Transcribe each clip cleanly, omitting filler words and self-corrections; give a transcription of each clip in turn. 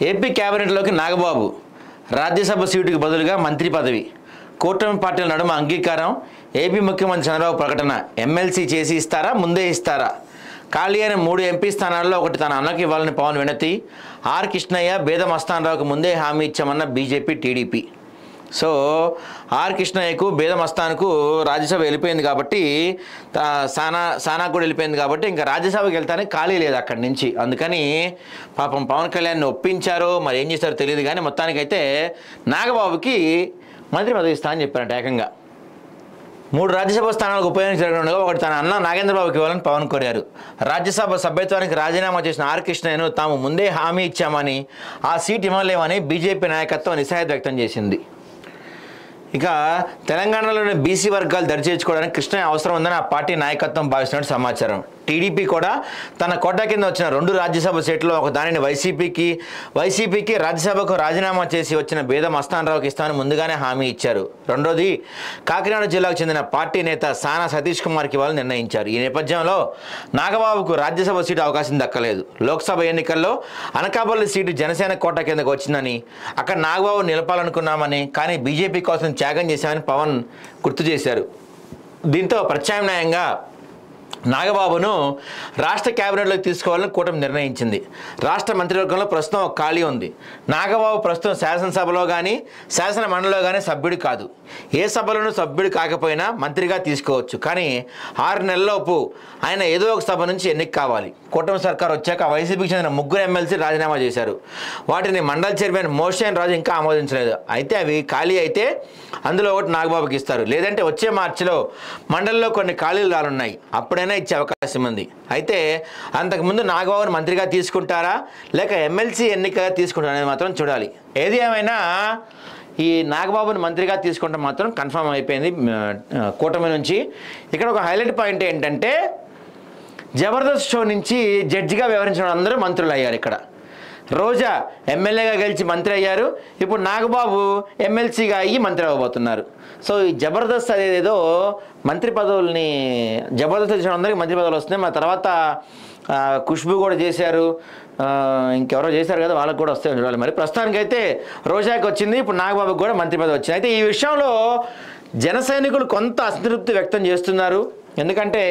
AP కేబినెట్లోకి Nagababu Rajya Sabha సీటుకు బదులుగా మంత్రి పదవి. కూటమి పార్టీల నడుమ అంగీకారం. ఏపీ ముఖ్యమంత్రి చంద్రబాబు ప్రకటన. ఎమ్మెల్సీ చేసి ఇస్తారా, ముందే ఇస్తారా? ఖాళీ అయిన 3 ఎంపీ స్థానాల్లో ఒకటి తన అన్నకి ఇవ్వాలని పవన్ వినతి. ఆర్ కృష్ణయ్య, బేద మస్తానరావుకు ముందే హామీ ఇచ్చామన్న BJP, TDP. So are కృష్ణయ్యకు, బేద మస్తాన్కు Rajya Sabha వెళ్ళిపోయింది కాబట్టి, సానాకు కూడా వెళ్ళిపోయింది కాబట్టి ఇంకా రాజ్యసభకి వెళ్తానే ఖాళీ లేదు అక్కడి నుంచి. అందుకని పాపం పవన్ కళ్యాణ్ని ఒప్పించారో మరి ఏం చేస్తారో తెలియదు, కానీ మొత్తానికైతే నాగబాబుకి మంత్రి పదవి ఇస్తా అని చెప్పారంట. ఏకంగా 3 రాజ్యసభ స్థానాలకు ఉపయోగించకుండా ఒకటి తన అన్న నాగేంద్రబాబుకి ఇవ్వాలని పవన్ కోరారు. రాజ్యసభ సభ్యత్వానికి రాజీనామా చేసిన ఆర్ కృష్ణయ్యను తాము ముందే హామీ ఇచ్చామని, ఆ సీట్ ఇవ్వలేమని బీజేపీ నాయకత్వం నిస్సహాయత వ్యక్తం చేసింది. ఇక తెలంగాణలోని బీసీ వర్గాలు దరిచేర్చుకోవడానికి కృష్ణయ్య అవసరం ఉందని ఆ పార్టీ నాయకత్వం భావిస్తున్నట్టు సమాచారం. టీడీపీ కూడా తన కోట కింద వచ్చిన 2 రాజ్యసభ సీట్లలో ఒక దానిని వైసీపీకి రాజ్యసభకు రాజీనామా చేసి వచ్చిన బేద మస్తానరావుకి ఇస్తామని ముందుగానే హామీ ఇచ్చారు. రెండోది కాకినాడ జిల్లాకు చెందిన పార్టీ నేత సానా సతీష్ కుమార్కి ఇవ్వాలని నిర్ణయించారు. ఈ నేపథ్యంలో నాగబాబుకు రాజ్యసభ సీటు అవకాశం దక్కలేదు. లోక్సభ ఎన్నికల్లో అనకాపల్లి సీటు జనసేన కోట కిందకు వచ్చిందని, అక్కడ నాగబాబు నిలపాలనుకున్నామని, కానీ బీజేపీ కోసం త్యాగం చేశామని పవన్ గుర్తు చేశారు. దీంతో ప్రత్యామ్నాయంగా నాగబాబును రాష్ట్ర కేబినెట్లోకి తీసుకోవాలని కూటమి నిర్ణయించింది. రాష్ట్ర మంత్రివర్గంలో ప్రస్తుతం ఒక ఖాళీ ఉంది. నాగబాబు ప్రస్తుతం శాసనసభలో కానీ శాసన మండలిలో కానీ సభ్యుడు కాదు. ఏ సభలోనూ సభ్యుడు కాకపోయినా మంత్రిగా తీసుకోవచ్చు. కానీ 6 నెలల్లోపు ఆయన ఏదో ఒక సభ నుంచి ఎన్నిక కావాలి. కూటమి సర్కార్ వచ్చాక వైసీపీకి చెందిన 3 ఎమ్మెల్సీ రాజీనామా చేశారు. వాటిని మండలి చైర్మన్ మోషేన్ రాజు ఇంకా ఆమోదించలేదు. అయితే అవి ఖాళీ అయితే అందులో ఒకటి నాగబాబుకి ఇస్తారు. లేదంటే వచ్చే మార్చిలో మండలిలో కొన్ని ఖాళీలు రానున్నాయి, అప్పుడైనా ఇచ్చే అవకాశం ఉంది. అయితే అంతకుముందు నాగబాబుని మంత్రిగా తీసుకుంటారా లేక ఎమ్మెల్సీ ఎన్నికగా తీసుకుంటారా అనేది మాత్రం చూడాలి. ఏది ఏమైనా ఈ నాగబాబుని మంత్రిగా తీసుకుంటే మాత్రం కన్ఫర్మ్ అయిపోయింది కూటమి నుంచి. ఇక్కడ ఒక హైలైట్ పాయింట్ ఏంటంటే, జబర్దస్త్ షో నుంచి జడ్జిగా వ్యవహరించిన అందరూ మంత్రులు అయ్యారు. ఇక్కడ రోజా ఎమ్మెల్యేగా గెలిచి మంత్రి అయ్యారు. ఇప్పుడు నాగబాబు ఎమ్మెల్సీగా అయ్యి మంత్రి అవ్వబోతున్నారు. సో ఈ జబర్దస్త్ అదేదో మంత్రి పదవుల్ని జబర్దస్త్ చేసిన అందరికీ మంత్రి పదవులు వస్తున్నాయి. మా తర్వాత ఖుష్బు కూడా చేశారు, ఇంకెవరో చేశారు కదా, వాళ్ళకు కూడా వస్తాయి చూడాలి. మరి ప్రస్తుతానికైతే రోజాకి వచ్చింది, ఇప్పుడు నాగబాబుకి కూడా మంత్రి పదవి వచ్చింది. అయితే ఈ విషయంలో జన సైనికులు కొంత అసంతృప్తి వ్యక్తం చేస్తున్నారు. ఎందుకంటే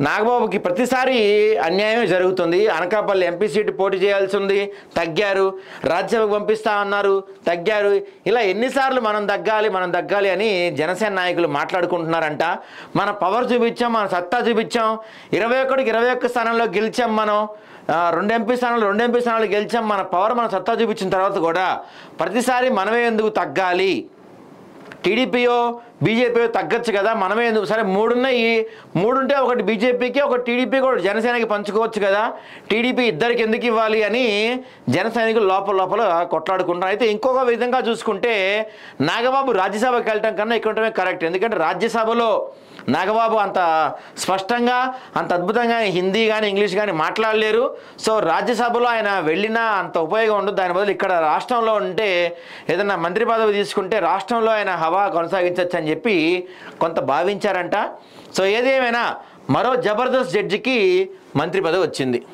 నాగబాబుకి ప్రతిసారి అన్యాయమే జరుగుతుంది. అనకాపల్లి ఎంపీ సీటు పోటీ చేయాల్సి ఉంది, తగ్గారు. రాజ్యసభకు పంపిస్తా అన్నారు, తగ్గారు. ఇలా ఎన్నిసార్లు మనం తగ్గాలి అని జనసేన నాయకులు మాట్లాడుకుంటున్నారంట. మన పవర్ చూపించాం, మన సత్తా చూపించాం, 21కి 21 స్థానంలో గెలిచాం. మనం 2 ఎంపీ స్థానాలు గెలిచాం. మన పవర్, మన సత్తా చూపించిన తర్వాత కూడా ప్రతిసారి మనమే ఎందుకు తగ్గాలి? టీడీపీయో బీజేపీయో తగ్గచ్చు కదా, మనమే ఎందుకు? సరే 3 ఉన్నాయి, 3 ఉంటే ఒకటి బీజేపీకి, ఒకటి టీడీపీకి, ఒకటి జనసేనకి పంచుకోవచ్చు కదా. టీడీపీ ఇద్దరికి ఎందుకు ఇవ్వాలి అని జన సైనికులు లోపల కొట్లాడుకుంటారు. అయితే ఇంకొక విధంగా చూసుకుంటే నాగబాబు రాజ్యసభకి వెళ్ళటం కన్నా ఇక్కడ ఉండటమే కరెక్ట్. ఎందుకంటే రాజ్యసభలో నాగబాబు అంత స్పష్టంగా, అంత అద్భుతంగా హిందీ కానీ ఇంగ్లీష్ కానీ మాట్లాడలేరు. సో రాజ్యసభలో ఆయన వెళ్ళినా అంత ఉపయోగం ఉండదు. దాని బదులు ఇక్కడ రాష్ట్రంలో ఉంటే ఏదన్నా మంత్రి పదవి తీసుకుంటే రాష్ట్రంలో ఆయన హవా కొనసాగించవచ్చు అని చెప్పి కొంత భావించారంట. సో ఏదేమైనా మరో జబర్దస్త్ జడ్జికి మంత్రి పదవి వచ్చింది.